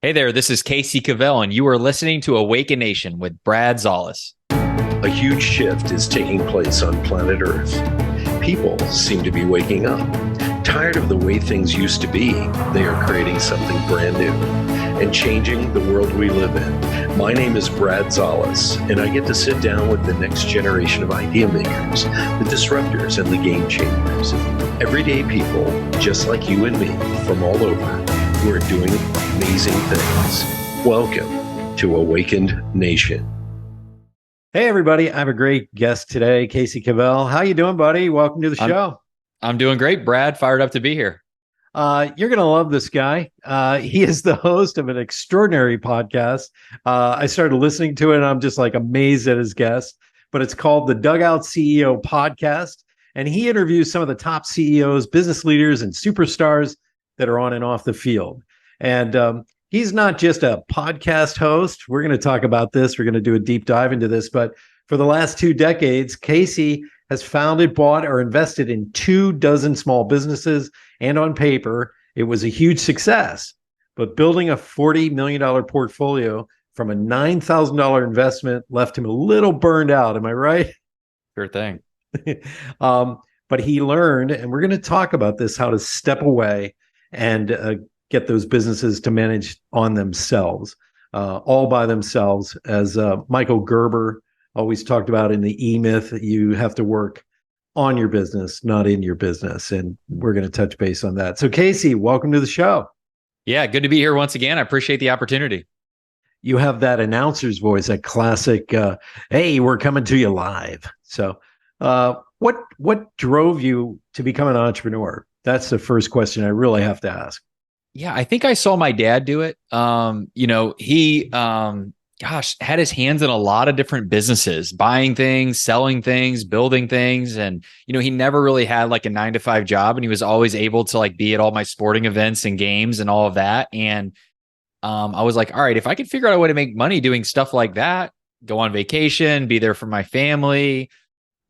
Hey there, this is Casey Cavell, and you are listening to Awaken Nation with Brad Zollis. A huge shift is taking place on planet Earth. People seem to be waking up. Tired of the way things used to be, they are creating something brand new and changing the world we live in. My name is Brad Zollis, and I get to sit down with the next generation of idea makers, the disruptors, and the game changers. Everyday people, just like you and me, from all over, who are doing amazing things. Welcome to Awakened Nation. Hey, everybody. I have a great guest today, Casey Cavell. How you doing, buddy? Welcome to the show. I'm doing great, Brad. Fired up to be here. You're going to love this guy. He is the host of an extraordinary podcast. I started listening to it, and I'm just like amazed at his guest. But it's called the Dugout CEO podcast. And he interviews some of the top CEOs, business leaders, and superstars that are on and off the field. And he's not just a podcast host. We're going to talk about this. We're going to do a deep dive into this. But for the last 2 decades, Casey has founded, bought, or invested in 24 small businesses. And on paper, it was a huge success. But building a $40 million portfolio from a $9,000 investment left him a little burned out. Am I right? Sure thing. But he learned, and we're going to talk about this, how to step away and get those businesses to manage on themselves, all by themselves. As Michael Gerber always talked about in the E-Myth, you have to work on your business, not in your business. And we're going to touch base on that. So Casey, welcome to the show. Yeah, good to be here once again. I appreciate the opportunity. You have that announcer's voice, that classic, hey, we're coming to you live. So what drove you to become an entrepreneur? That's the first question I really have to ask. Yeah, I think I saw my dad do it. He had his hands in a lot of different businesses, buying things, selling things, building things. And, he never really had like a 9-to-5 job, and he was always able to like be at all my sporting events and games and all of that. And I was like, all right, if I could figure out a way to make money doing stuff like that, go on vacation, be there for my family,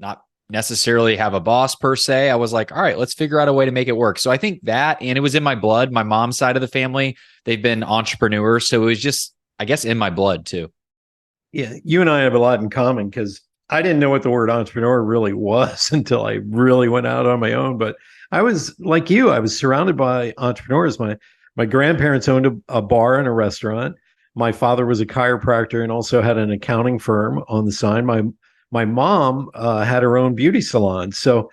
not necessarily have a boss per se. I was like, all right, let's figure out a way to make it work. So I think that, and it was in my blood. My mom's side of the family, they've been entrepreneurs. So it was just, I guess, in my blood too. Yeah, you and I have a lot in common because I didn't know what the word entrepreneur really was until I really went out on my own. But I was like you, I was surrounded by entrepreneurs. My grandparents owned a bar and a restaurant. My father was a chiropractor and also had an accounting firm on the side. My mom had her own beauty salon. So,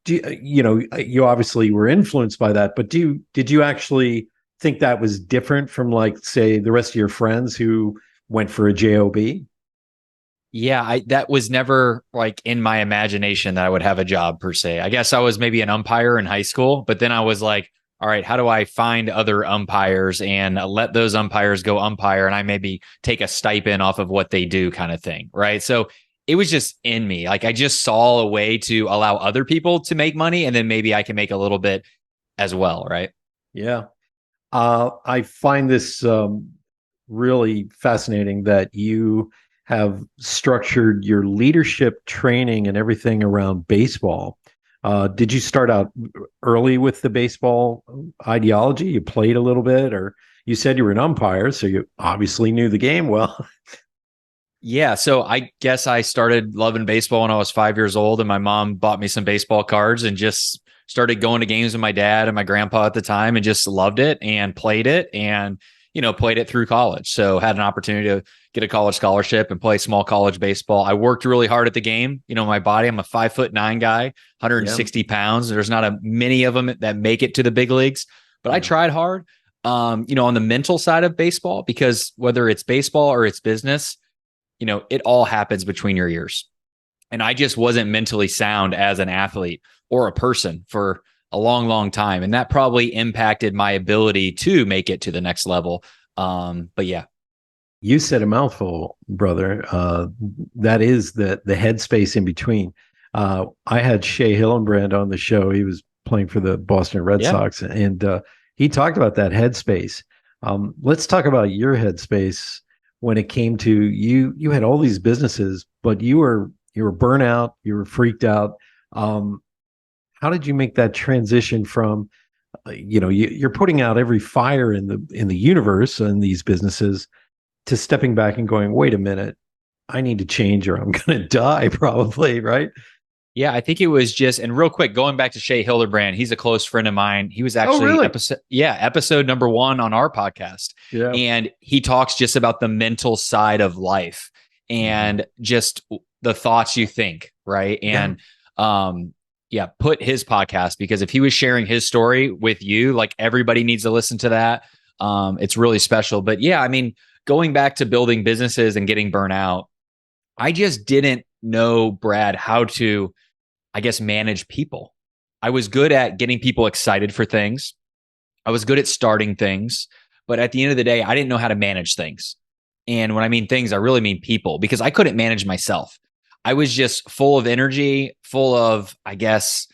you obviously were influenced by that, but did you actually think that was different from, like, say, the rest of your friends who went for a job? Yeah, that was never like in my imagination that I would have a job per se. I guess I was maybe an umpire in high school, but then I was like, all right, how do I find other umpires and let those umpires go umpire, and I maybe take a stipend off of what they do, kind of thing, right? So it was just in me. Like, I just saw a way to allow other people to make money, and then maybe I can make a little bit as well, right? Yeah. I find this really fascinating that you have structured your leadership training and everything around baseball. Did you start out early with the baseball ideology? You played a little bit, or you said you were an umpire, so you obviously knew the game well. Yeah, so I guess I started loving baseball when I was 5 years old, and my mom bought me some baseball cards and just started going to games with my dad and my grandpa at the time, and just loved it and played it, and played it through college. So had an opportunity to get a college scholarship and play small college baseball. I worked really hard at the game. My body, I'm a 5'9" guy, 160 pounds. There's not a many of them that make it to the big leagues, but I tried hard. On the mental side of baseball, because whether it's baseball or it's business, it all happens between your ears. And I just wasn't mentally sound as an athlete or a person for a long, long time. And that probably impacted my ability to make it to the next level. But yeah. You said a mouthful, brother. That is the headspace in between. I had Shea Hillenbrand on the show. He was playing for the Boston Red Sox, and he talked about that headspace. Let's talk about your headspace when it came to you had all these businesses, but you were burnout, you were freaked out. How did you make that transition from you're putting out every fire in the universe in these businesses, to stepping back and going, wait a minute, I need to change or I'm going to die probably, right? Yeah, I think it was just, and real quick, going back to Shea Hildebrand, he's a close friend of mine. He was Oh, actually really? episode number 1 on our podcast. Yeah. And he talks just about the mental side of life and just the thoughts you think, right? And put his podcast, because if he was sharing his story with you, like everybody needs to listen to that. It's really special. But yeah, I mean, going back to building businesses and getting burnt out, I just didn't know, Brad, how to, I guess, manage people. I was good at getting people excited for things. I was good at starting things, but at the end of the day, I didn't know how to manage things. And when I mean things, I really mean people, because I couldn't manage myself. I was just full of energy, full of, I guess,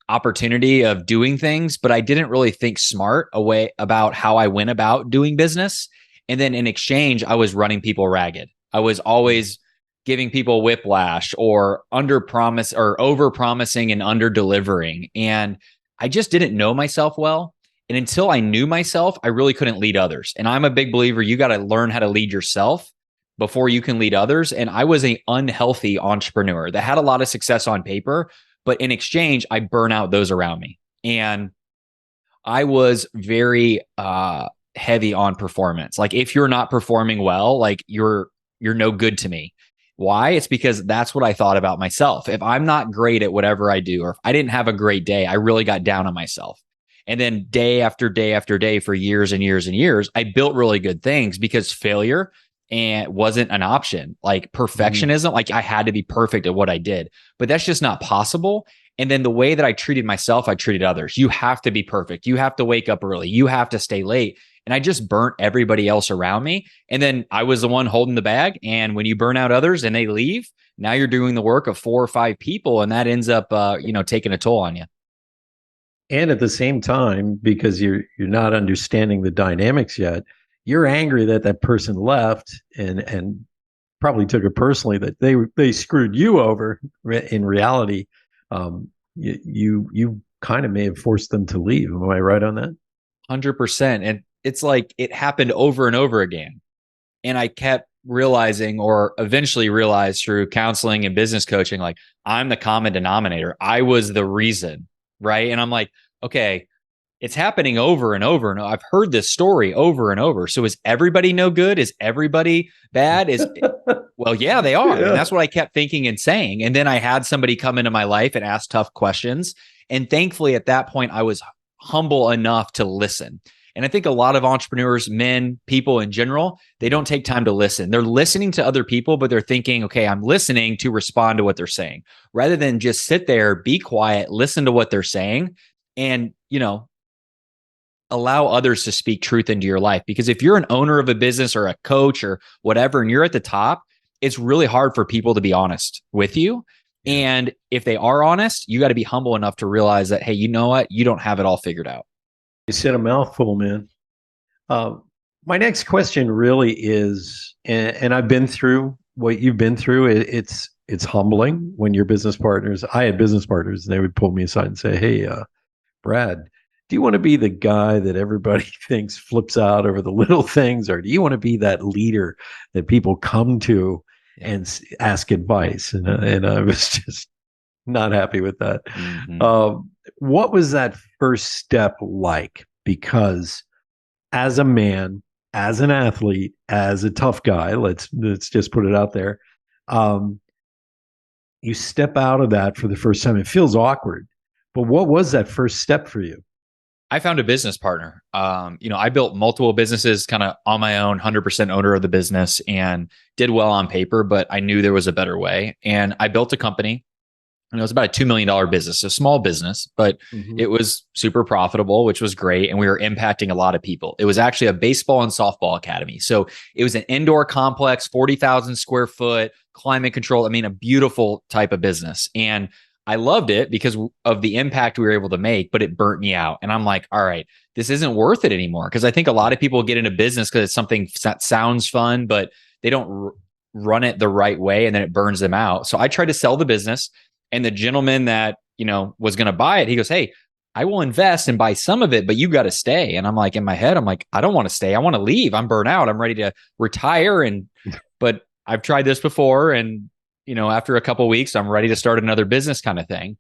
opportunity of doing things, but I didn't really think smart away about how I went about doing business. And then in exchange, I was running people ragged. I was always giving people whiplash or under promise or over promising and under delivering. And I just didn't know myself well. And until I knew myself, I really couldn't lead others. And I'm a big believer, you got to learn how to lead yourself before you can lead others. And I was an unhealthy entrepreneur that had a lot of success on paper, but in exchange, I burn out those around me. And I was very heavy on performance. Like, if you're not performing well, like you're no good to me. Why? It's because that's what I thought about myself. If I'm not great at whatever I do, or if I didn't have a great day, I really got down on myself. And then day after day after day for years and years and years, I built really good things because failure wasn't an option. Like perfectionism, like I had to be perfect at what I did, but that's just not possible. And then the way that I treated myself, I treated others. You have to be perfect. You have to wake up early. You have to stay late. And I just burnt everybody else around me. And then I was the one holding the bag. And when you burn out others and they leave, now you're doing the work of 4 or 5 people. And that ends up, taking a toll on you. And at the same time, because you're not understanding the dynamics yet, you're angry that that person left and probably took it personally that they screwed you over. In reality, you kind of may have forced them to leave. Am I right on that? 100%. And it's like it happened over and over again. And I kept realizing, or eventually realized through counseling and business coaching, like I'm the common denominator. I was the reason, right? And I'm like, okay, it's happening over and over. And I've heard this story over and over. So is everybody no good? Is everybody bad? Well, yeah, they are. Yeah. And that's what I kept thinking and saying. And then I had somebody come into my life and ask tough questions. And thankfully at that point, I was humble enough to listen. And I think a lot of entrepreneurs, men, people in general, they don't take time to listen. They're listening to other people, but they're thinking, okay, I'm listening to respond to what they're saying, rather than just sit there, be quiet, listen to what they're saying, and, allow others to speak truth into your life. Because if you're an owner of a business or a coach or whatever, and you're at the top, it's really hard for people to be honest with you. And if they are honest, you got to be humble enough to realize that, hey, you know what? You don't have it all figured out. You said a mouthful, man. My next question really is, and I've been through what you've been through. It's humbling when your business partners, I had business partners, and they would pull me aside and say, hey, Brad, do you want to be the guy that everybody thinks flips out over the little things? Or do you want to be that leader that people come to and ask advice? And I was just not happy with that. Mm-hmm. What was that first step like? Because as a man, as an athlete, as a tough guy, let's just put it out there. You step out of that for the first time. It feels awkward, but what was that first step for you? I found a business partner. I built multiple businesses kind of on my own, 100% owner of the business, and did well on paper, but I knew there was a better way. And I built a company, and it was about a $2 million business, a small business, but it was super profitable, which was great. And we were impacting a lot of people. It was actually a baseball and softball academy. So it was an indoor complex, 40,000 square foot, climate control. I mean, a beautiful type of business. And I loved it because of the impact we were able to make, but it burnt me out. And I'm like, all right, this isn't worth it anymore. Because I think a lot of people get into business because it's something that sounds fun, but they don't run it the right way, and then it burns them out. So I tried to sell the business, and the gentleman that, was going to buy it, he goes, hey, I will invest and buy some of it, but you got to stay. And I'm like, in my head, I'm like, I don't want to stay. I want to leave. I'm burnt out. I'm ready to retire. But I've tried this before. And, after a couple of weeks, I'm ready to start another business kind of thing.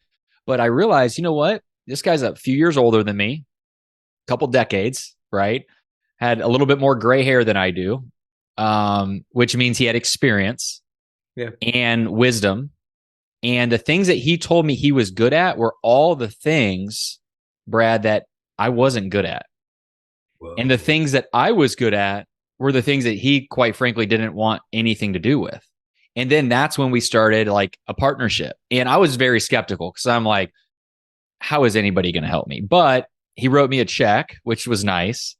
But I realized, you know what? This guy's a few years older than me, a couple decades, right? Had a little bit more gray hair than I do, which means he had experience and wisdom. And the things that he told me he was good at were all the things, Brad, that I wasn't good at. Whoa. And the things that I was good at were the things that he, quite frankly, didn't want anything to do with. And then that's when we started like a partnership. And I was very skeptical because I'm like, how is anybody going to help me? But he wrote me a check, which was nice.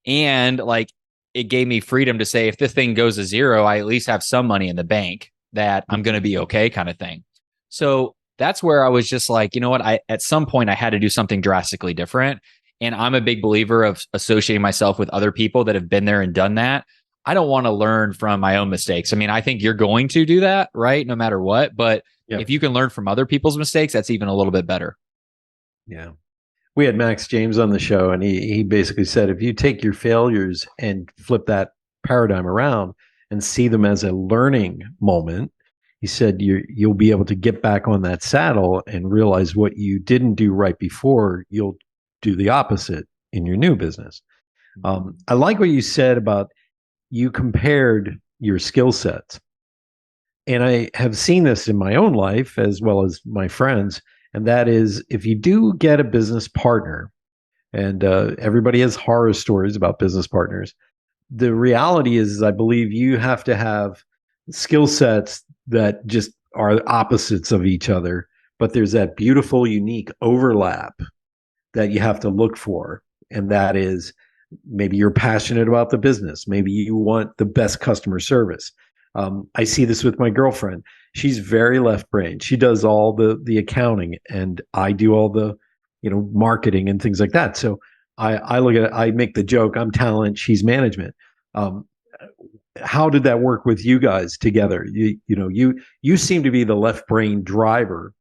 And like, it gave me freedom to say, if this thing goes to zero, I at least have some money in the bank that I'm going to be okay kind of thing. So that's where I was just like, you know what? At some point I had to do something drastically different. And I'm a big believer of associating myself with other people that have been there and done that. I don't want to learn from my own mistakes. I mean, I think you're going to do that, right? No matter what. But if you can learn from other people's mistakes, that's even a little bit better. Yeah. We had Max James on the show, and he basically said, if you take your failures and flip that paradigm around and see them as a learning moment, he said you'll be able to get back on that saddle and realize what you didn't do right before, you'll do the opposite in your new business. I like what you said about you compared your skill sets. And I have seen this in my own life as well as my friends. And that is, if you do get a business partner, and everybody has horror stories about business partners, the reality is, I believe you have to have skill sets that just are opposites of each other, but there's that beautiful, unique overlap that you have to look for. And that is, maybe you're passionate about the business. Maybe you want the best customer service. I see this with my girlfriend. She's very left-brained. She does all the accounting, and I do all the, marketing and things like that. So I look at it, I make the joke, I'm talent, she's management. How did that work with you guys together? You seem to be the left-brain driver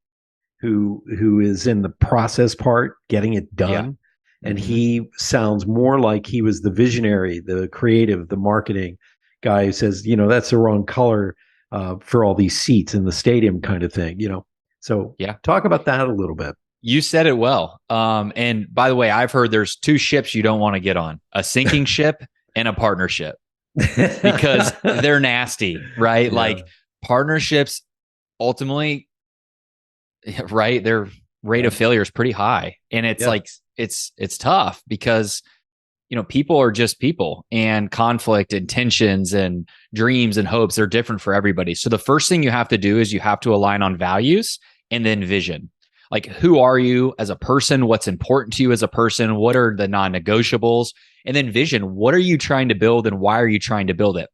who is in the process part, getting it done. Yeah. And he sounds more like he was the visionary, the creative, the marketing guy who says, that's the wrong color for all these seats in the stadium kind of thing, So talk about that a little bit. You said it well. And by the way, I've heard there's two ships you don't want to get on, a sinking ship and a partnership, because they're nasty, right? Yeah. Like partnerships ultimately, right? Their rate of failure is pretty high. And it's like, it's tough because, people are just people, and conflict and tensions and dreams and hopes are different for everybody. So the first thing you have to do is you have to align on values and then vision. Like, who are you as a person? What's important to you as a person? What are the non-negotiables? And then vision. What are you trying to build, and why are you trying to build it?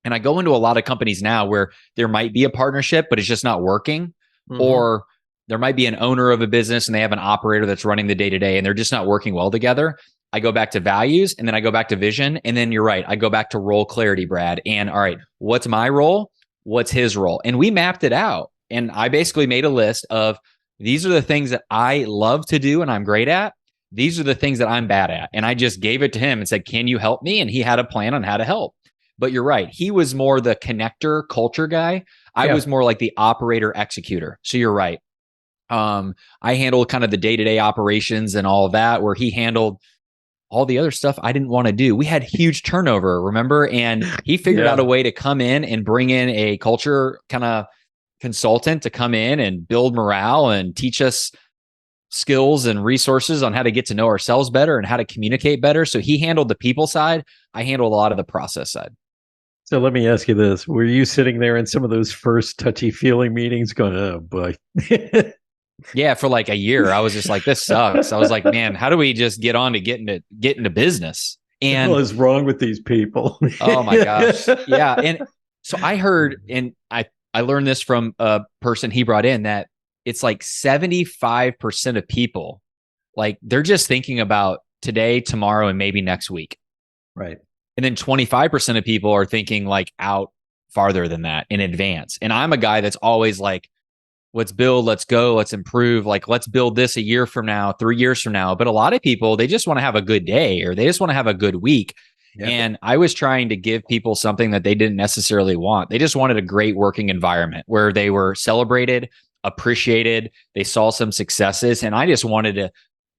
And I go into a lot of companies now where there might be a partnership, but it's just not working. Or there might be an owner of a business and they have an operator that's running the day-to-day and they're just not working well together. I go back to values, and then I go back to vision. And then you're right, I go back to role clarity, Brad. And all right, what's my role? What's his role? And we mapped it out. And I basically made a list of, these are the things that I love to do and I'm great at. These are the things that I'm bad at. And I just gave it to him and said, can you help me? And he had a plan on how to help. But you're right. He was more the connector culture guy. I was more like the operator executor. So you're right. I handled kind of the day-to-day operations and all of that, where he handled all the other stuff I didn't want to do. We had huge turnover, remember? And he figured out a way to come in and bring in a culture kind of consultant to come in and build morale and teach us skills and resources on how to get to know ourselves better and how to communicate better. So he handled the people side. I handled a lot of the process side. So let me ask you this. Were you sitting there in some of those first touchy-feeling meetings going, oh boy? Yeah, for like a year, I was just like, this sucks. I was like, man, how do we just get on to get into business? And what is wrong with these people? Oh my gosh. Yeah. And so I heard, and I learned this from a person he brought in, that it's like 75% of people, like they're just thinking about today, tomorrow, and maybe next week. Right. And then 25% of people are thinking like out farther than that in advance. And I'm a guy that's always like, let's build, let's go, let's improve. Like, let's build this a year from now, 3 years from now. But a lot of people, they just want to have a good day or they just want to have a good week. Yeah. And I was trying to give people something that they didn't necessarily want. They just wanted a great working environment where they were celebrated, appreciated, they saw some successes. And I just wanted to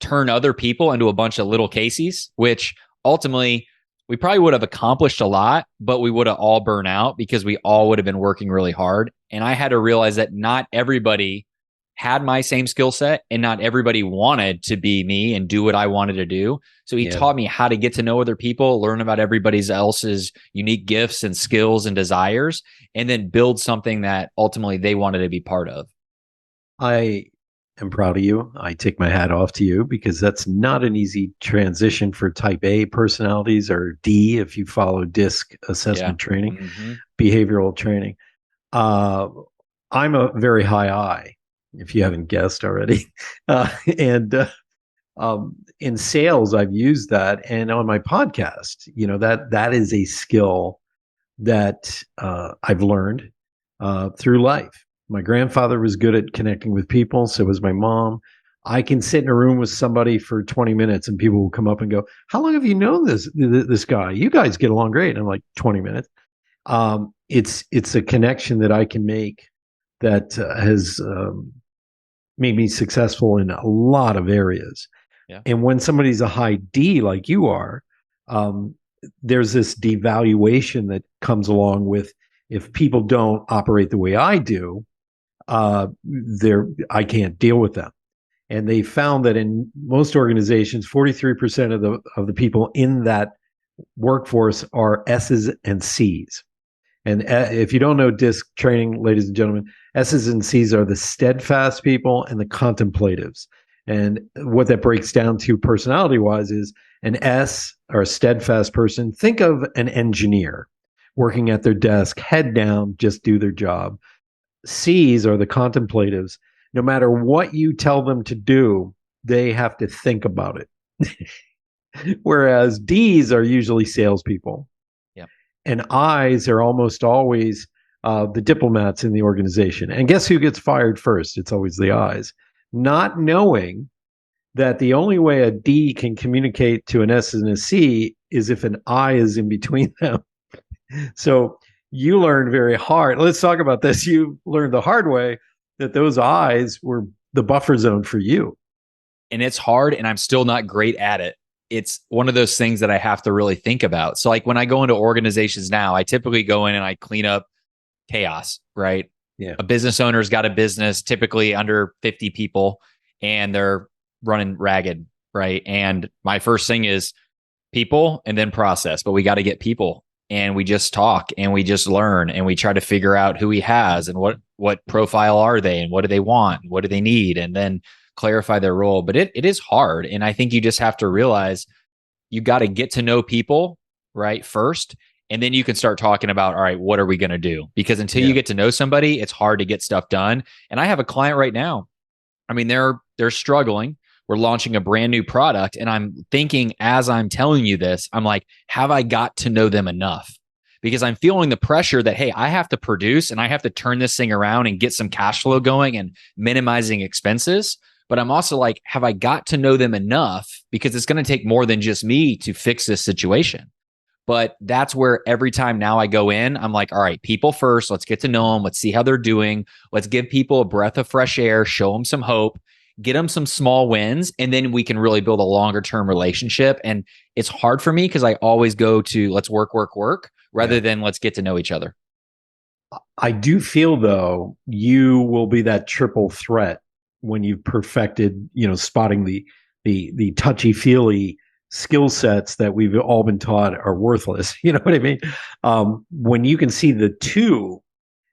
turn other people into a bunch of little Caseys, which ultimately we probably would have accomplished a lot, but we would have all burned out because we all would have been working really hard. And I had to realize that not everybody had my same skill set and not everybody wanted to be me and do what I wanted to do. So he taught me how to get to know other people, learn about everybody else's unique gifts and skills and desires, and then build something that ultimately they wanted to be part of. I am proud of you. I take my hat off to you because that's not an easy transition for type A personalities, or D if you follow DISC assessment training, behavioral training. I'm a very high I, if you haven't guessed already. And in sales, I've used that. And on my podcast, that is a skill that I've learned through life. My grandfather was good at connecting with people. So was my mom. I can sit in a room with somebody for 20 minutes and people will come up and go, how long have you known this guy? You guys get along great. And I'm like, 20 minutes. It's a connection that I can make that has made me successful in a lot of areas. Yeah. And when somebody's a high D like you are, there's this devaluation that comes along with, if people don't operate the way I do, I can't deal with them. And they found that in most organizations, 43% of the people in that workforce are S's and C's. And if you don't know DISC training, ladies and gentlemen, S's and C's are the steadfast people and the contemplatives. And what that breaks down to personality-wise is an S, or a steadfast person. Think of an engineer working at their desk, head down, just do their job. C's are the contemplatives. No matter what you tell them to do, they have to think about it. Whereas D's are usually salespeople. Yep. And I's are almost always the diplomats in the organization. And guess who gets fired first? It's always the I's. Not knowing that the only way a D can communicate to an S and a C is if an I is in between them. So you learned very hard. Let's talk about this. You learned the hard way that those I's were the buffer zone for you. And it's hard, and I'm still not great at it. It's one of those things that I have to really think about. So like when I go into organizations now, I typically go in and I clean up chaos, right? Yeah. A business owner's got a business typically under 50 people and they're running ragged, right? And my first thing is people and then process, but we got to get people. And we just talk and we just learn and we try to figure out who he has and what profile are they and what do they want? And what do they need? And then clarify their role. But it is hard. And I think you just have to realize you got to get to know people, right, first. And then you can start talking about, all right, what are we going to do? Because until you get to know somebody, it's hard to get stuff done. And I have a client right now. I mean, they're struggling. We're launching a brand new product. And I'm thinking, as I'm telling you this, I'm like, have I got to know them enough? Because I'm feeling the pressure that, hey, I have to produce and I have to turn this thing around and get some cash flow going and minimizing expenses. But I'm also like, have I got to know them enough? Because it's going to take more than just me to fix this situation. But that's where every time now I go in, I'm like, all right, people first, let's get to know them. Let's see how they're doing. Let's give people a breath of fresh air, show them some hope, get them some small wins, and then we can really build a longer term relationship. And it's hard for me because I always go to let's work rather than let's get to know each other. I do feel, though, you will be that triple threat when you've perfected, spotting the touchy-feely skill sets that we've all been taught are worthless. You know what I mean? When you can see the two,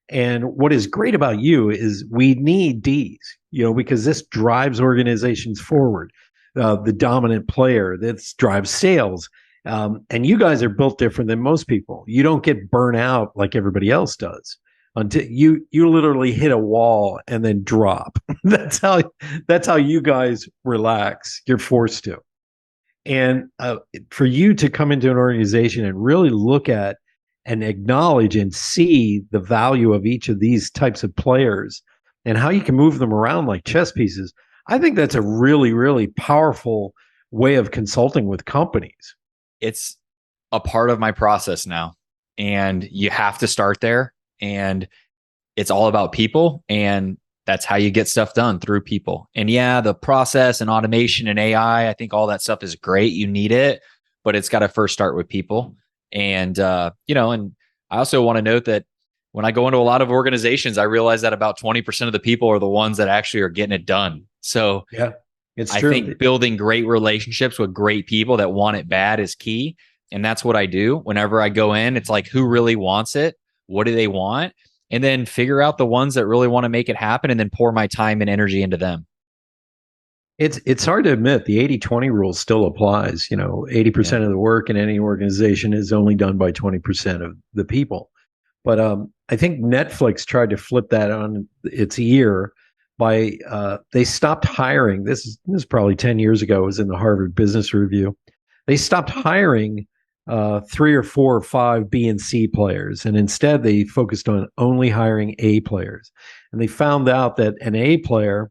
and what is great about you is we need Ds, because this drives organizations forward. The dominant player that drives sales. And you guys are built different than most people. You don't get burnt out like everybody else does. Until you literally hit a wall and then drop. That's how you guys relax. You're forced to. And for you to come into an organization and really look at and acknowledge and see the value of each of these types of players and how you can move them around like chess pieces. I think that's a really, really powerful way of consulting with companies. It's a part of my process now, and you have to start there. And it's all about people, and that's how you get stuff done, through people. And yeah, the process and automation and AI, I think all that stuff is great. You need it, but it's got to first start with people. And and I also want to note that when I go into a lot of organizations, I realize that about 20% of the people are the ones that actually are getting it done. So yeah, it's I true. think building great relationships with great people that want it bad is key. And that's what I do whenever I go in. It's like, who really wants it? What do they want? And then figure out the ones that really want to make it happen, and then pour my time and energy into them. It's hard to admit the 80-20 rule still applies. 80% of the work in any organization is only done by 20% of the people. But I think Netflix tried to flip that on its ear by they stopped hiring. This is probably 10 years ago. It was in the Harvard Business Review. They stopped hiring 3 or 4 or 5 B and C players, and instead they focused on only hiring A players. And they found out that an A player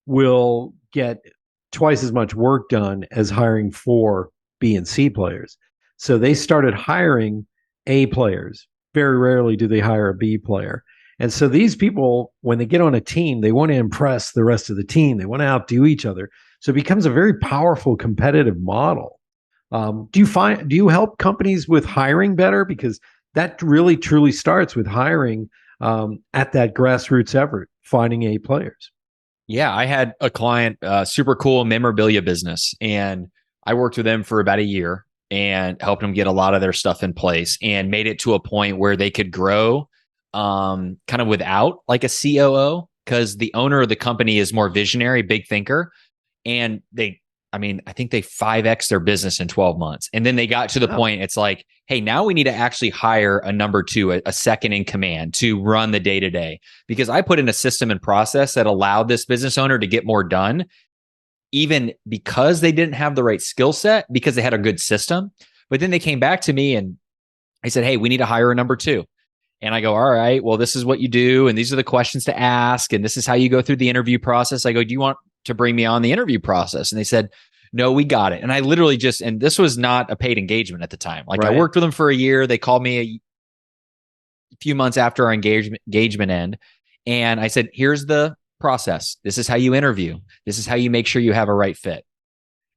will get twice as much work done as hiring 4 B and C players. So they started hiring A players. Very rarely do they hire a B player. And so these people, when they get on a team, they want to impress the rest of the team. They want to outdo each other. So it becomes a very powerful competitive model. Do you help companies with hiring better? Because that really truly starts with hiring at that grassroots effort, finding A players. Yeah, I had a client, super cool memorabilia business, and I worked with them for about a year and helped them get a lot of their stuff in place, and made it to a point where they could grow kind of without like a COO, because the owner of the company is more visionary, big thinker. And I think they 5x their business in 12 months. And then they got to the point, it's like, hey, now we need to actually hire a number 2, a second in command to run the day to day. Because I put in a system and process that allowed this business owner to get more done, even because they didn't have the right skill set, because they had a good system. But then they came back to me and I said, hey, we need to hire a number 2. And I go, all right, well, this is what you do, and these are the questions to ask, and this is how you go through the interview process. I go, do you want to bring me on the interview process? And they said, no, we got it. And I literally and this was not a paid engagement at the time. Like, right. I worked with them for a year. They called me a few months after our engagement end. And I said, here's the process. This is how you interview. This is how you make sure you have a right fit.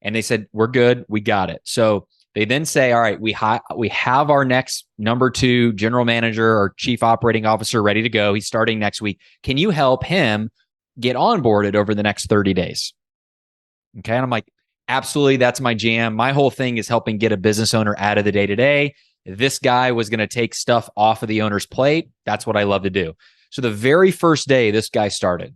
And they said, we're good. We got it. So they then say, all right, we have our next number 2 general manager or chief operating officer ready to go. He's starting next week. Can you help him get onboarded over the next 30 days? Okay. And I'm like, absolutely. That's my jam. My whole thing is helping get a business owner out of the day-to-day. This guy was going to take stuff off of the owner's plate. That's what I love to do. So the very first day this guy started,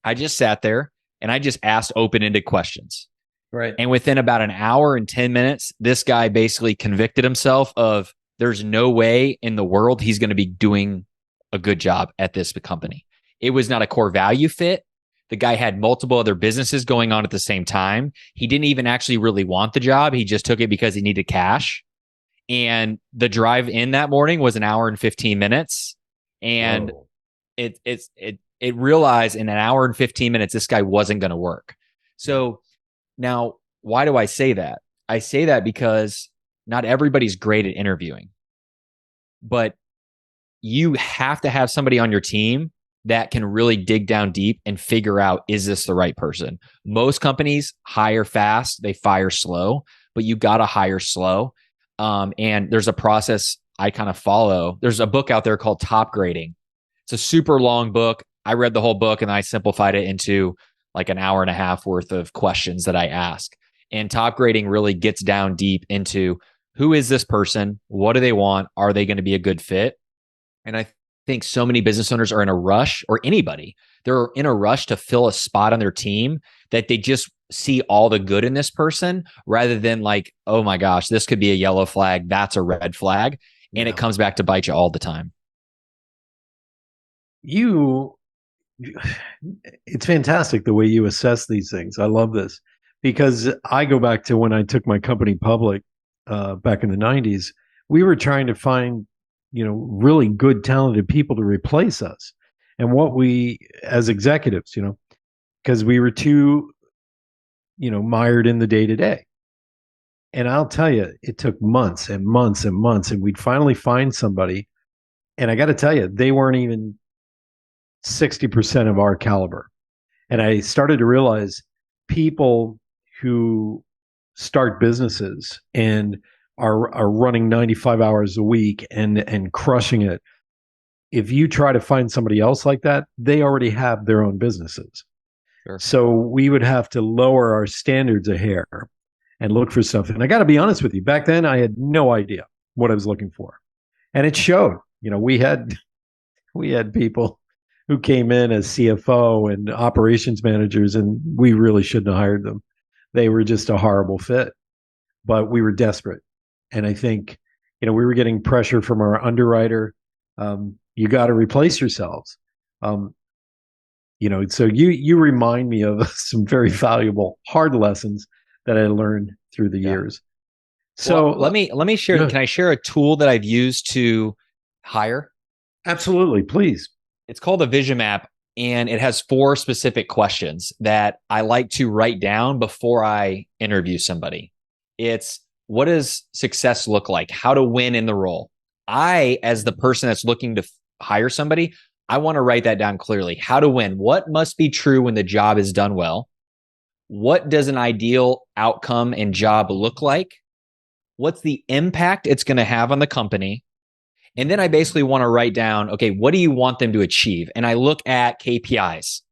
I just sat there and I just asked open-ended questions. Right. And within about an hour and 10 minutes, this guy basically convicted himself of there's no way in the world he's going to be doing a good job at this company. It was not a core value fit. The guy had multiple other businesses going on at the same time. He didn't even actually really want the job. He just took it because he needed cash. And the drive in that morning was an hour and 15 minutes. And it realized in an hour and 15 minutes, this guy wasn't going to work. So now, why do I say that? I say that because not everybody's great at interviewing, but you have to have somebody on your team that can really dig down deep and figure out, is this the right person? Most companies hire fast, they fire slow, but you got to hire slow. And there's a process I kind of follow. There's a book out there called Top Grading. It's a super long book. I read the whole book and I simplified it into like an hour and a half worth of questions that I ask. And Top Grading really gets down deep into, who is this person? What do they want? Are they going to be a good fit? And I think so many business owners are in a rush, or anybody, they're in a rush to fill a spot on their team that they just see all the good in this person, rather than like, oh my gosh, this could be a yellow flag. That's a red flag. And it comes back to bite you all the time. It's fantastic the way you assess these things. I love this, because I go back to when I took my company public back in the 90s. We were trying to find, really good, talented people to replace us. and what we as executives, because we were too, mired in the day to day. And I'll tell you, it took months and months and months, and we'd finally find somebody. And I got to tell you, they weren't even 60% of our caliber. And I started to realize people who start businesses and are running 95 hours a week and crushing it. If you try to find somebody else like that, they already have their own businesses. Sure. So we would have to lower our standards a hair and look for stuff. And I got to be honest with you, back then I had no idea what I was looking for. And it showed. We had people who came in as CFO and operations managers, and we really shouldn't have hired them. They were just a horrible fit, but we were desperate. And I think, we were getting pressure from our underwriter. You got to replace yourselves. So you remind me of some very valuable hard lessons that I learned through the years. So let me share. Yeah. Can I share a tool that I've used to hire? Absolutely, please. It's called a vision map, and it has 4 specific questions that I like to write down before I interview somebody. It's, what does success look like? How to win in the role. I, as the person that's looking to hire somebody, I want to write that down clearly. How to win. What must be true when the job is done well? What does an ideal outcome and job look like? What's the impact it's going to have on the company? And then I basically want to write down, okay, what do you want them to achieve? And I look at KPIs,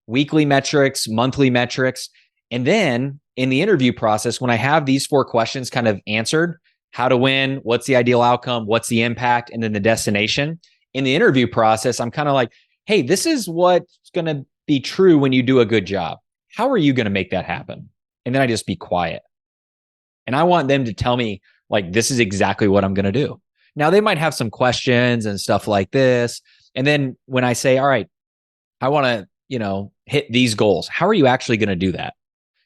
weekly metrics, monthly metrics. And then in the interview process, when I have these 4 questions kind of answered, how to win, what's the ideal outcome, what's the impact, and then the destination. In the interview process, I'm kind of like, hey, this is what's going to be true when you do a good job. How are you going to make that happen? And then I just be quiet. And I want them to tell me, like, this is exactly what I'm going to do. Now, they might have some questions and stuff like this. And then when I say, all right, I want to, hit these goals, how are you actually going to do that?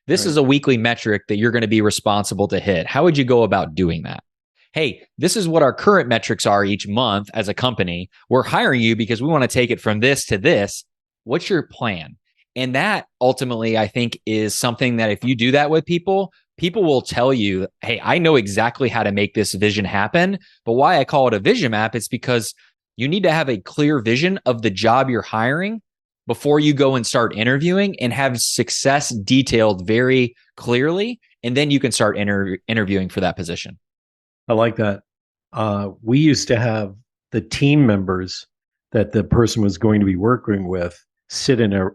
This is a weekly metric that you're going to be responsible to hit. How would you go about doing that? Hey, this is what our current metrics are each month as a company. We're hiring you because we want to take it from this to this. What's your plan? And that ultimately, I think, is something that if you do that with people will tell you, hey, I know exactly how to make this vision happen. But why I call it a vision map is because you need to have a clear vision of the job you're hiring before you go and start interviewing, and have success detailed very clearly. And then you can start interviewing for that position. I like that. We used to have the team members that the person was going to be working with sit in a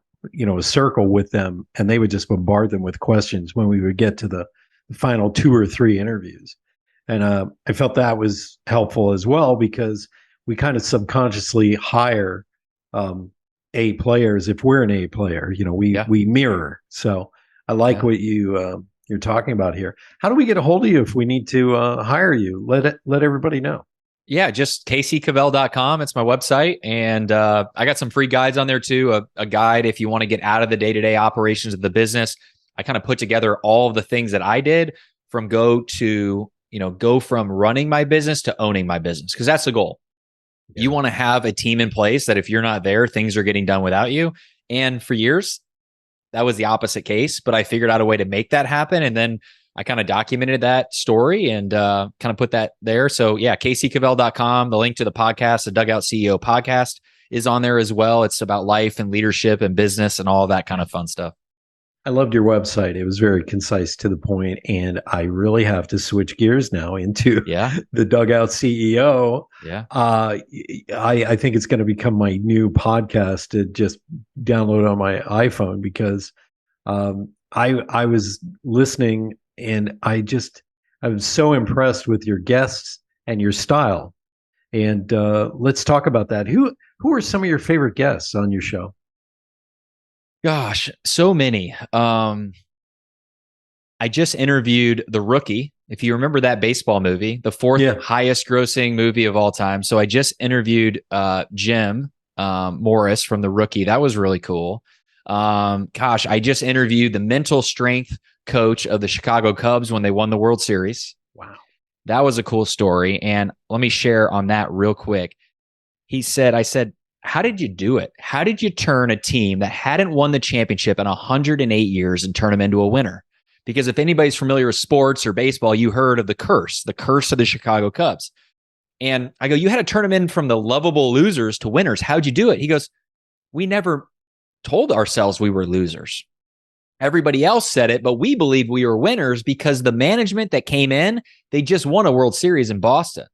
circle with them, and they would just bombard them with questions when we would get to the final 2 or 3 interviews. And I felt that was helpful as well, because we kind of subconsciously hire A players. If we're an A player, we mirror. So I like what you're talking about here. How do we get a hold of you if we need to hire you? Let everybody know. Yeah, just Cavell.com. It's my website. And I got some free guides on there too. A guide if you want to get out of the day-to-day operations of the business. I kind of put together all of the things that I did go from running my business to owning my business, because that's the goal. Yeah. You want to have a team in place that if you're not there, things are getting done without you. And for years, that was the opposite case, but I figured out a way to make that happen. And then I kind of documented that story and kind of put that there. So yeah, kccavell.com, the link to the podcast, the Dugout CEO podcast, is on there as well. It's about life and leadership and business and all that kind of fun stuff. I loved your website. It was very concise, to the point, and I really have to switch gears now into the Dugout CEO. Yeah, I think it's going to become my new podcast to just download on my iPhone, because I was listening, and I was so impressed with your guests and your style. And let's talk about that. Who are some of your favorite guests on your show? Gosh, so many. I just interviewed The Rookie. If you remember that baseball movie, the 4th highest grossing movie of all time. So I just interviewed Jim Morris from The Rookie. That was really cool. I just interviewed the mental strength coach of the Chicago Cubs when they won the World Series. Wow. That was a cool story. And let me share on that real quick. I said, how did you do it? How did you turn a team that hadn't won the championship in 108 years and turn them into a winner? Because if anybody's familiar with sports or baseball, you heard of the curse of the Chicago Cubs. And I go, you had to turn them in from the lovable losers to winners. How'd you do it? He goes, we never told ourselves we were losers. Everybody else said it, but we believed we were winners because the management that came in, they just won a World Series in Boston.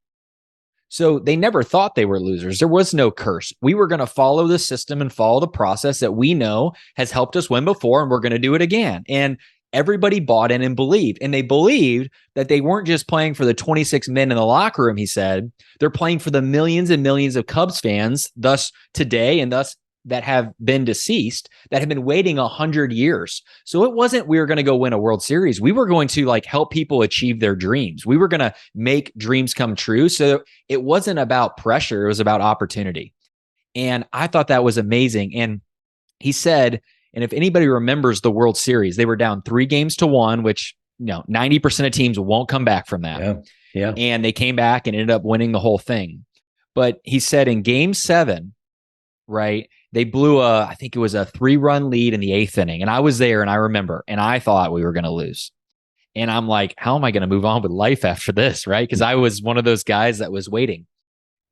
So they never thought they were losers. There was no curse. We were going to follow the system and follow the process that we know has helped us win before, and we're going to do it again. And everybody bought in and believed. And they believed that they weren't just playing for the 26 men in the locker room, he said. They're playing for the millions and millions of Cubs fans, thus today and thus that have been deceased, that have been waiting 100 years. So it wasn't we were going to go win a World Series. We were going to help people achieve their dreams. We were going to make dreams come true. So it wasn't about pressure. It was about opportunity. And I thought that was amazing. And he said, and if anybody remembers the World Series, they were down 3-1, which 90% of teams won't come back from that. Yeah. And they came back and ended up winning the whole thing. But he said in Game 7, right, they blew I think it was a 3-run lead in the 8th inning. And I was there and I remember, and I thought we were going to lose. And I'm like, how am I going to move on with life after this? Right. Because I was one of those guys that was waiting.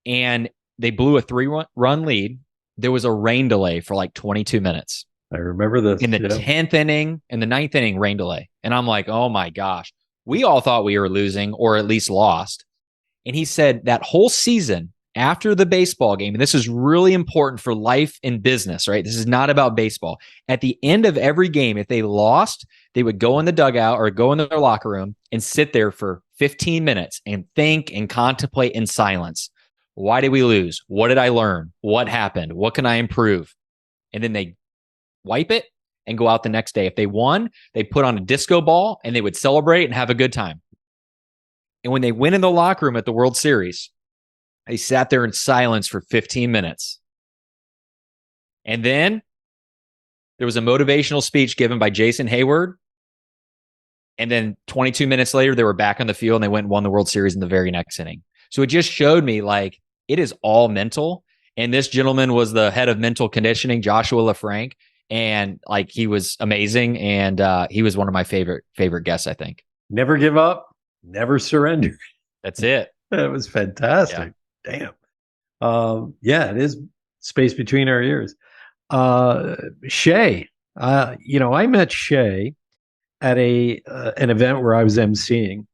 And they blew a 3-run lead. There was a rain delay for 22 minutes. I remember this. In the 10th inning and the 9th inning, rain delay. And I'm like, oh my gosh, we all thought we were losing or at least lost. And he said that whole season, after the baseball game, and this is really important for life and business, right? This is not about baseball. At the end of every game, if they lost, they would go in the dugout or go in their locker room and sit there for 15 minutes and think and contemplate in silence. Why did we lose? What did I learn? What happened? What can I improve? And then they wipe it and go out the next day. If they won, they put on a disco ball and they would celebrate and have a good time. And when they went in the locker room at the World Series, they sat there in silence for 15 minutes. And then there was a motivational speech given by Jason Hayward. And then 22 minutes later, they were back on the field and they went and won the World Series in the very next inning. So it just showed me it is all mental. And this gentleman was the head of mental conditioning, Joshua LaFranc. And he was amazing. And he was one of my favorite guests, I think. Never give up, never surrender. That's it. That was fantastic. Yeah. Damn. It is space between our ears. Shay, I met Shay at an event where I was emceeing,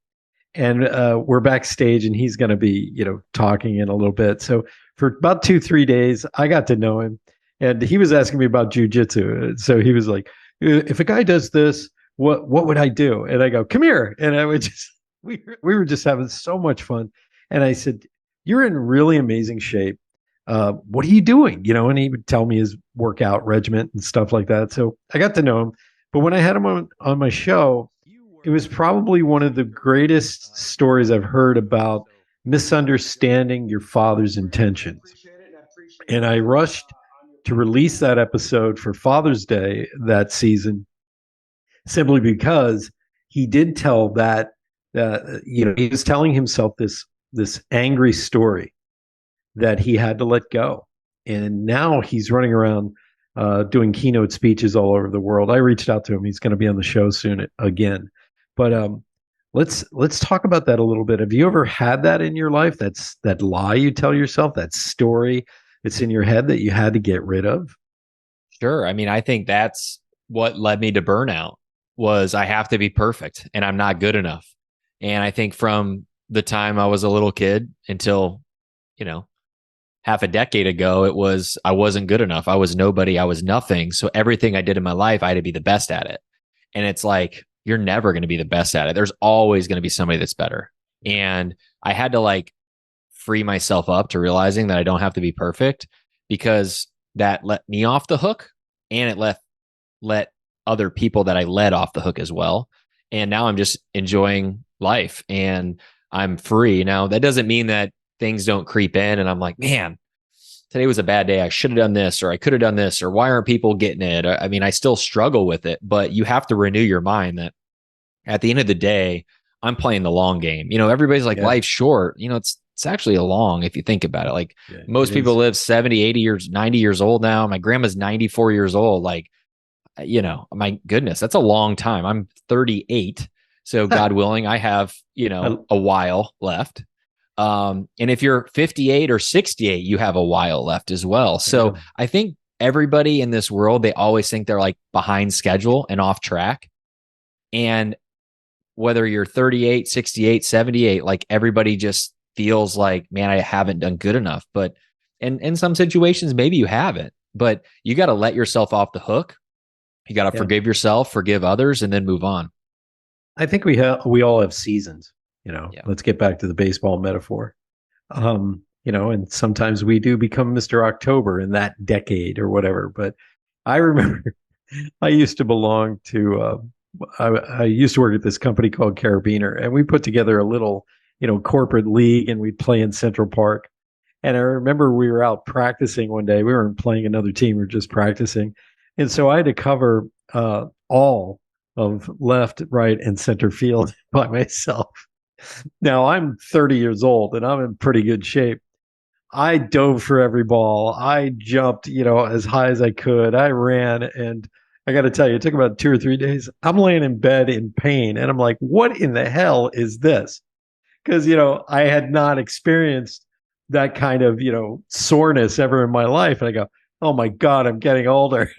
and we're backstage, and he's going to be, talking in a little bit. So for about 2-3 days, I got to know him, and he was asking me about jujitsu. So he was like, "If a guy does this, what would I do?" And I go, "Come here," and I would just we were just having so much fun, and I said, "You're in really amazing shape. What are you doing?" And he would tell me his workout regimen and stuff like that. So I got to know him. But when I had him on my show, it was probably one of the greatest stories I've heard about misunderstanding your father's intentions. And I rushed to release that episode for Father's Day that season, simply because he did tell that, he was telling himself this angry story that he had to let go. And now he's running around doing keynote speeches all over the world. I reached out to him. He's going to be on the show soon again. But let's talk about that a little bit. Have you ever had that in your life? That's that lie you tell yourself, that story that's in your head that you had to get rid of? Sure. I mean, I think that's what led me to burnout, was I have to be perfect and I'm not good enough. And I think from the time I was a little kid until, half a decade ago, I wasn't good enough. I was nobody. I was nothing. So everything I did in my life, I had to be the best at it. And it's you're never going to be the best at it. There's always going to be somebody that's better. And I had to free myself up to realizing that I don't have to be perfect, because that let me off the hook, and it let other people that I led off the hook as well. And now I'm just enjoying life and I'm free. Now, that doesn't mean that things don't creep in and I'm like, man, today was a bad day. I should have done this, or I could have done this, or why aren't people getting it? I mean, I still struggle with it, but you have to renew your mind that at the end of the day, I'm playing the long game. Everybody's like, life's short. It's it's actually a long, if you think about it. Like Yeah, most it people is. live 70, 80 years, 90 years old now. My grandma's 94 years old. Like, my goodness, that's a long time. I'm 38. So God willing, I have, I, a while left. And if you're 58 or 68, you have a while left as well. yeah. So I think everybody in this world, they always think they're like behind schedule and off track. And whether you're 38, 68, 78, like everybody just feels like, man, I haven't done good enough. But in some situations, maybe you haven't, but you got to let yourself off the hook. You got to forgive yourself, forgive others, and then move on. I think we all have seasons, Yeah. let's get back to the baseball metaphor. And sometimes we do become Mr. October in that decade or whatever. But I remember I used to belong to, I used to work at this company called Carabiner, and we put together a little, corporate league, and we'd play in Central Park. And I remember we were out practicing one day. We weren't playing another team, we were just practicing. And so I had to cover all of left, right, and center field by myself. Now I'm 30 years old and I'm in pretty good shape. I dove for every ball. I jumped, as high as I could. I ran, and I got to tell you, it took about 2 or 3 days. I'm laying in bed in pain, and I'm like, what in the hell is this? Because, I had not experienced that kind of, soreness ever in my life. And I go, oh my God, I'm getting older.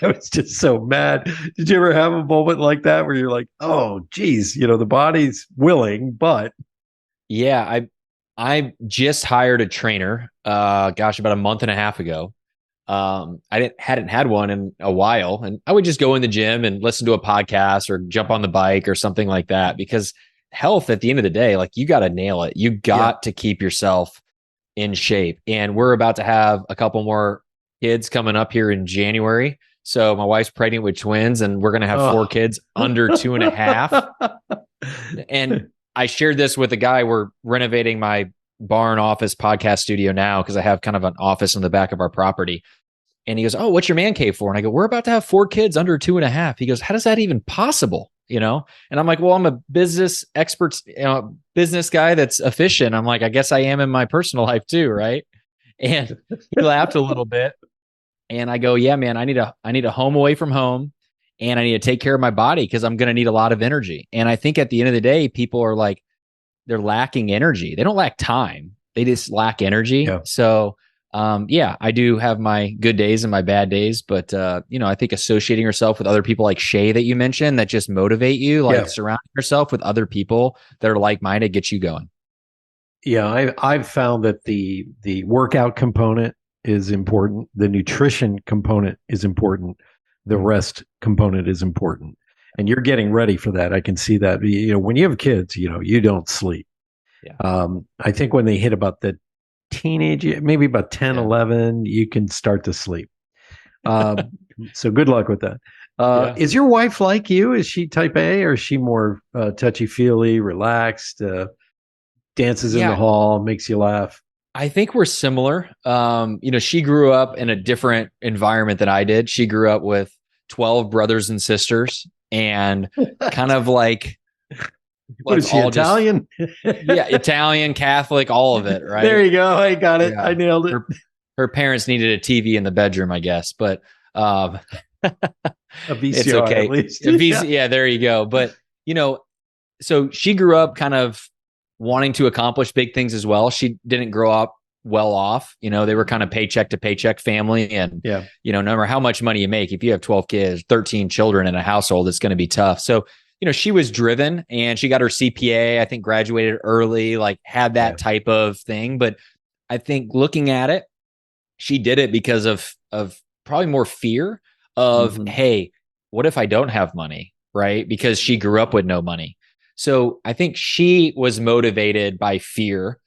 I was just so mad. Did you ever have a moment like that where you're like, oh, geez, the body's willing, but. Yeah, I just hired a trainer, about a month and a half ago. I hadn't had one in a while, and I would just go in the gym and listen to a podcast or jump on the bike or something like that, because health at the end of the day, like, you got to nail it. You got to keep yourself in shape. And we're about to have a couple more kids coming up here in January. So my wife's pregnant with twins, and we're going to have 4 kids under 2.5. And I shared this with a guy. We're renovating my barn office podcast studio now, because I have kind of an office in the back of our property. And he goes, oh, what's your man cave for? And I go, we're about to have 4 kids under 2.5. He goes, how is that even possible? And I'm like, well, I'm a business expert, business guy that's efficient. I'm like, I guess I am in my personal life too, right? And he laughed a little bit. And I go, yeah, man, I need a home away from home, and I need to take care of my body, because I'm going to need a lot of energy. And I think at the end of the day, people are like, they're lacking energy. They don't lack time. They just lack energy. Yeah. So, I do have my good days and my bad days, but, I think associating yourself with other people like Shay that you mentioned, that just motivate you, like surrounding yourself with other people that are like-minded, gets you going. Yeah. I've found that the workout component is important. The nutrition component is important. The rest component is important. And you're getting ready for that. I can see that. When you have kids, you don't sleep. Yeah. I think when they hit about the teenage, maybe about 10, 11, you can start to sleep. So good luck with that. Is your wife like you? Is she type A, or is she more touchy-feely, relaxed, dances in the hall, makes you laugh? I think we're similar. She grew up in a different environment than I did. She grew up with 12 brothers and sisters, and kind of like, what is she, Italian? Italian, Catholic, all of it, right? There you go. I got it. Yeah. I nailed it. Her parents needed a TV in the bedroom, I guess, but a VCR, it's okay. At least. There you go. But so she grew up kind of wanting to accomplish big things as well. She didn't grow up well off. They were kind of paycheck to paycheck family. And, no matter how much money you make, if you have 12 kids, 13 children in a household, it's going to be tough. So, she was driven, and she got her CPA, I think graduated early, like had that type of thing. But I think looking at it, she did it because of probably more fear of, hey, what if I don't have money? Right. Because she grew up with no money. So I think she was motivated by fear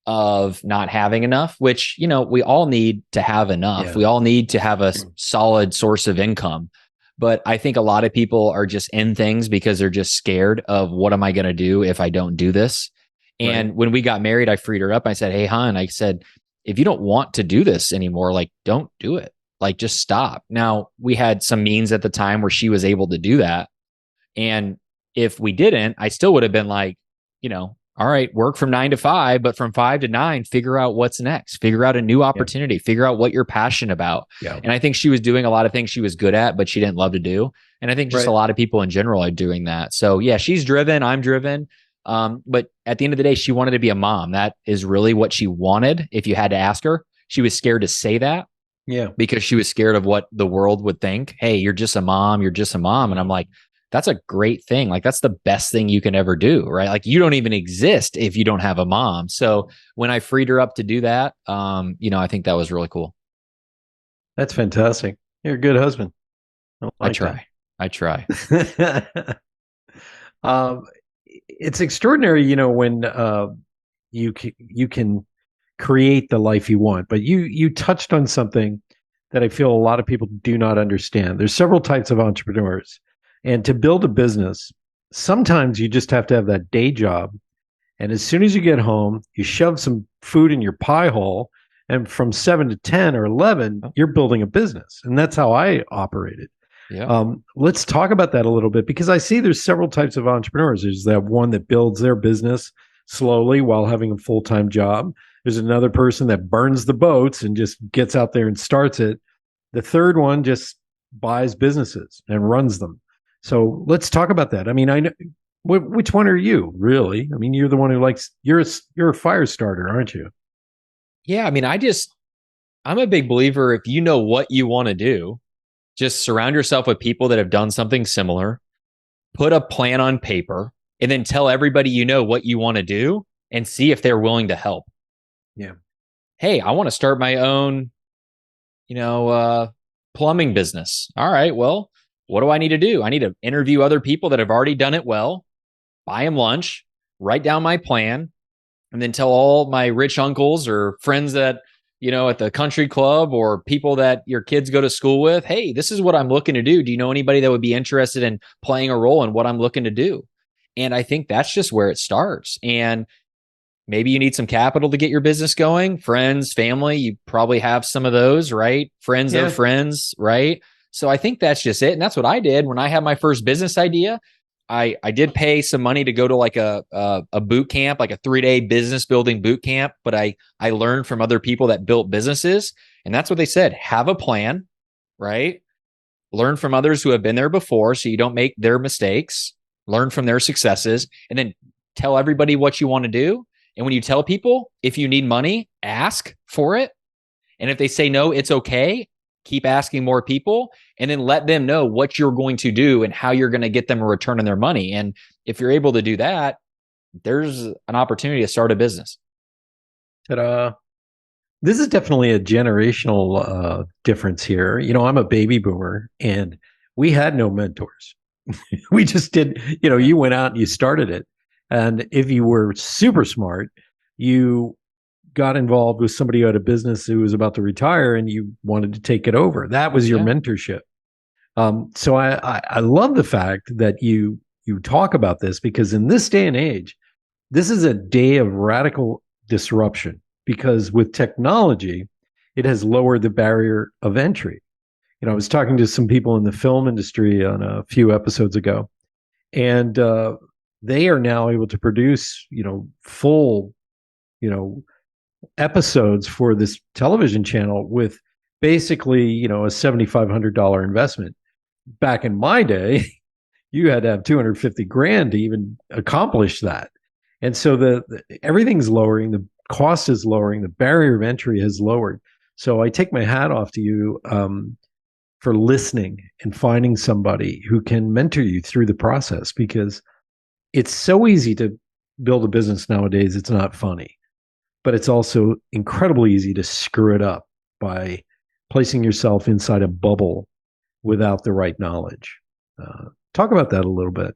of not having enough, which, we all need to have enough. Yeah. We all need to have a solid source of income. But I think a lot of people are just in things because they're just scared of, what am I going to do if I don't do this? And when we got married, I freed her up. I said, hey, hon, I said, if you don't want to do this anymore, like, don't do it. Like, just stop. Now, we had some means at the time where she was able to do that. And if we didn't, I still would have been like, all right, work from 9 to 5, but from 5 to 9, figure out what's next, figure out a new opportunity, figure out what you're passionate about. Yeah. And I think she was doing a lot of things she was good at, but she didn't love to do. And I think just a lot of people in general are doing that. So yeah, she's driven, I'm driven. But at the end of the day, she wanted to be a mom. That is really what she wanted. If you had to ask her, she was scared to say that. Yeah. Because she was scared of what the world would think. Hey, you're just a mom. You're just a mom. And I'm like, that's a great thing. Like, that's the best thing you can ever do, right? Like, you don't even exist if you don't have a mom. So when I freed her up to do that, I think that was really cool. That's fantastic. You're a good husband. I try. It's extraordinary, when you can create the life you want. But you touched on something that I feel a lot of people do not understand. There's several types of entrepreneurs. And to build a business, sometimes you just have to have that day job. And as soon as you get home, you shove some food in your pie hole. And from 7 to 10 or 11, you're building a business. And that's how I operated. Yeah. Let's talk about that a little bit, because I see there's several types of entrepreneurs. There's that one that builds their business slowly while having a full-time job. There's another person that burns the boats and just gets out there and starts it. The third one just buys businesses and runs them. So let's talk about that. I mean, I know, which one are you really? I mean, you're the one who likes, you're a fire starter, aren't you? Yeah. I mean, I'm a big believer. If you know what you want to do, just surround yourself with people that have done something similar, put a plan on paper, and then tell everybody you know what you want to do and see if they're willing to help. Yeah. Hey, I want to start my own, plumbing business. All right. Well, what do I need to do? I need to interview other people that have already done it well, buy them lunch, write down my plan, and then tell all my rich uncles or friends that, at the country club or people that your kids go to school with, hey, this is what I'm looking to do. Do you know anybody that would be interested in playing a role in what I'm looking to do? And I think that's just where it starts. And maybe you need some capital to get your business going. Friends, family, you probably have some of those, right? Friends of friends, right? So I think that's just it. And that's what I did when I had my first business idea. I did pay some money to go to like a boot camp, like a 3-day business building boot camp. But I learned from other people that built businesses. And that's what they said. Have a plan, right? Learn from others who have been there before so you don't make their mistakes. Learn from their successes. And then tell everybody what you want to do. And when you tell people, if you need money, ask for it. And if they say no, it's okay. Keep asking more people, and then let them know what you're going to do and how you're going to get them a return on their money. And if you're able to do that, there's an opportunity to start a business. Ta-da. This is definitely a generational difference here. I'm a baby boomer, and we had no mentors. We just did, you went out and you started it. And if you were super smart, you got involved with somebody who had a business who was about to retire and you wanted to take it over. That was your mentorship. So I love the fact that you talk about this, because in this day and age, this is a day of radical disruption, because with technology, it has lowered the barrier of entry. I was talking to some people in the film industry on a few episodes ago, and they are now able to produce, full, episodes for this television channel with basically, a $7,500 investment. Back in my day, you had to have 250 grand to even accomplish that. And so everything's lowering, the cost is lowering, the barrier of entry has lowered. So I take my hat off to you for listening and finding somebody who can mentor you through the process, because it's so easy to build a business nowadays. It's not funny. But it's also incredibly easy to screw it up by placing yourself inside a bubble without the right knowledge. Talk about that a little bit.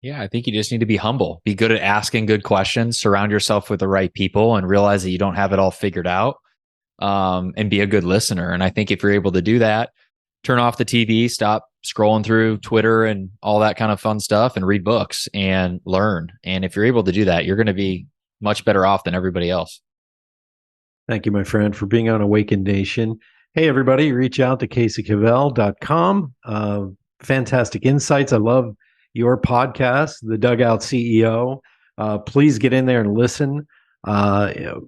Yeah, I think you just need to be humble, be good at asking good questions, surround yourself with the right people, and realize that you don't have it all figured out, and be a good listener. And I think if you're able to do that, turn off the TV, stop scrolling through Twitter and all that kind of fun stuff, and read books and learn. And if you're able to do that, you're going to be much better off than everybody else. Thank you, my friend, for being on Awakened Nation. Hey, everybody, reach out to CaseyCavell.com. Fantastic insights. I love your podcast, The Dugout CEO. Please get in there and listen.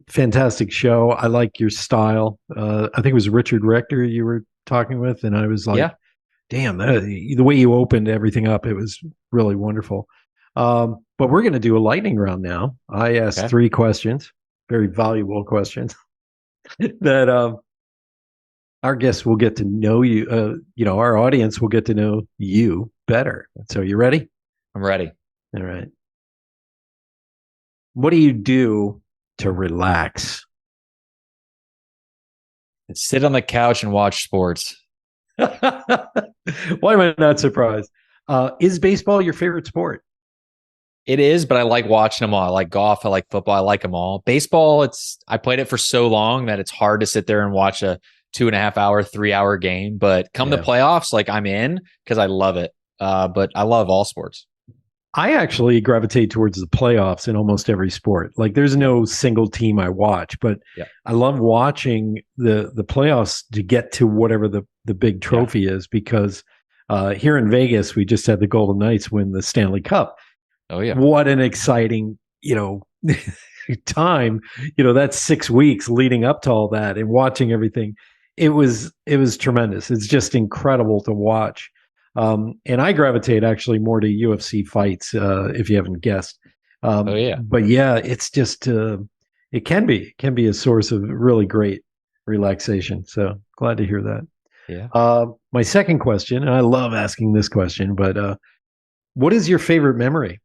Fantastic show. I like your style. I think it was Richard Rector you were talking with, and I was like, Yeah. damn, the way you opened everything up, it was really wonderful. But we're going to do a lightning round now. I asked 3 questions, very valuable questions that our guests will get to know you. Our audience will get to know you better. So you ready? I'm ready. All right. What do you do to relax? Sit on the couch and watch sports. Why am I not surprised? Is baseball your favorite sport? It is, but I like watching them all. I like golf. I like football. I like them all. Baseball, I played it for so long that it's hard to sit there and watch a 2.5 hour, 3 hour game. But come the playoffs, like I'm in because I love it. But I love all sports. I actually gravitate towards the playoffs in almost every sport. Like there's no single team I watch, but I love watching the playoffs to get to whatever the big trophy is, because here in Vegas, we just had the Golden Knights win the Stanley Cup. Oh yeah. What an exciting, time, that's 6 weeks leading up to all that and watching everything. It was tremendous. It's just incredible to watch. And I gravitate actually more to UFC fights, if you haven't guessed. But it's just, it can be a source of really great relaxation. So glad to hear that. Yeah. My second question, and I love asking this question, but what is your favorite memory?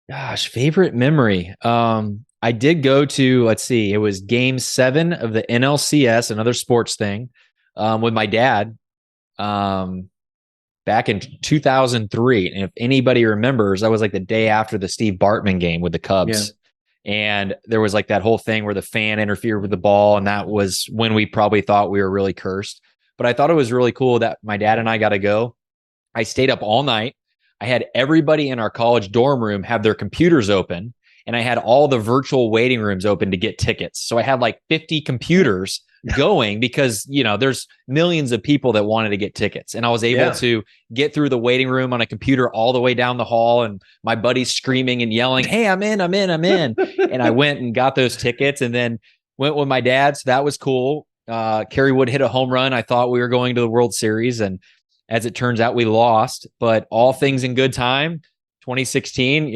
Gosh, favorite memory. I did go to, it was game 7 of the NLCS, another sports thing, with my dad, back in 2003. And if anybody remembers, that was like the day after the Steve Bartman game with the Cubs. Yeah. And there was like that whole thing where the fan interfered with the ball. And that was when we probably thought we were really cursed. But I thought it was really cool that my dad and I got to go. I stayed up all night. I had everybody in our college dorm room have their computers open, and I had all the virtual waiting rooms open to get tickets. So I had like 50 computers going because, there's millions of people that wanted to get tickets. And I was able to get through the waiting room on a computer all the way down the hall, and my buddies screaming and yelling, "Hey, I'm in. And I went and got those tickets and then went with my dad. So that was cool. Kerry Wood hit a home run. I thought we were going to the World Series, and as it turns out, we lost, but all things in good time. 2016,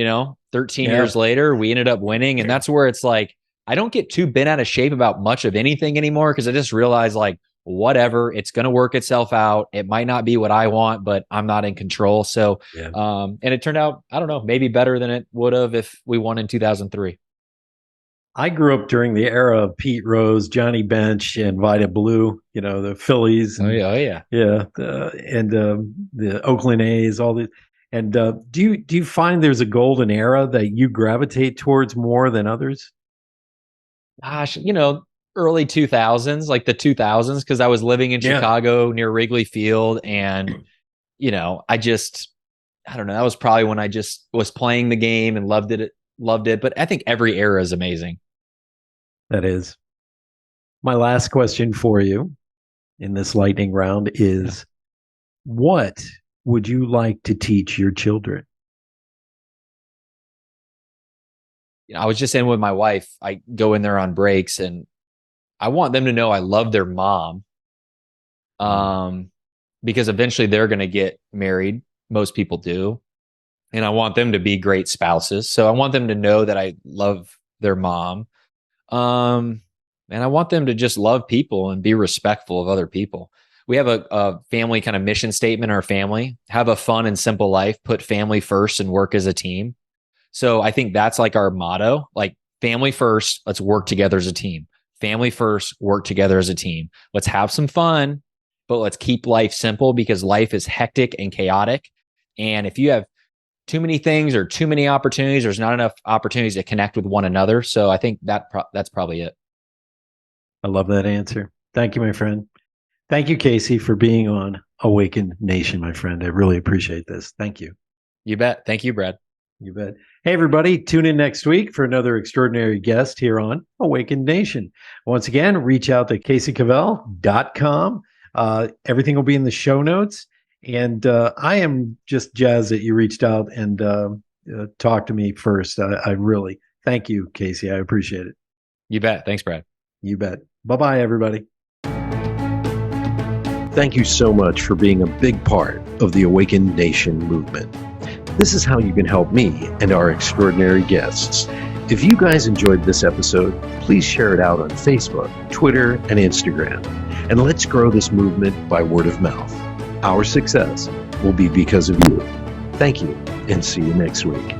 13 years later, we ended up winning. And that's where it's like, I don't get too bent out of shape about much of anything anymore, because I just realize like, whatever, it's going to work itself out. It might not be what I want, but I'm not in control. So, and it turned out, I don't know, maybe better than it would have if we won in 2003. I grew up during the era of Pete Rose, Johnny Bench, and Vida Blue. The Phillies. And, the Oakland A's. All these. And do you find there's a golden era that you gravitate towards more than others? Gosh, early 2000s, like the 2000s, because I was living in Chicago near Wrigley Field, and I don't know. That was probably when I just was playing the game and loved it. But I think every era is amazing. That is. My last question for you in this lightning round is, what would you like to teach your children? I was just in with my wife. I go in there on breaks, and I want them to know I love their mom. Because eventually they're going to get married. Most people do. And I want them to be great spouses. So I want them to know that I love their mom. And I want them to just love people and be respectful of other people. We have a family kind of mission statement in our family: have a fun and simple life, put family first, and work as a team. So I think that's like our motto, like family first, let's work together as a team. Family first, work together as a team. Let's have some fun, but let's keep life simple, because life is hectic and chaotic. And if you have too many things or too many opportunities, there's not enough opportunities to connect with one another. So I think that's probably it. I love that answer. Thank you, my friend. Thank you, Casey, for being on Awakened Nation, my friend. I really appreciate this. Thank you. You bet. Thank you, Brad. You bet. Hey, everybody, tune in next week for another extraordinary guest here on Awakened Nation. Once again, reach out to CaseyCavell.com. Everything will be in the show notes. And I am just jazzed that you reached out and talk to me first. I really thank you, Casey. I appreciate it. You bet. Thanks, Brad. You bet. Bye-bye, everybody. Thank you so much for being a big part of the Awakened Nation movement. This is how you can help me and our extraordinary guests. If you guys enjoyed this episode, please share it out on Facebook, Twitter, and Instagram. And let's grow this movement by word of mouth. Our success will be because of you. Thank you, and see you next week.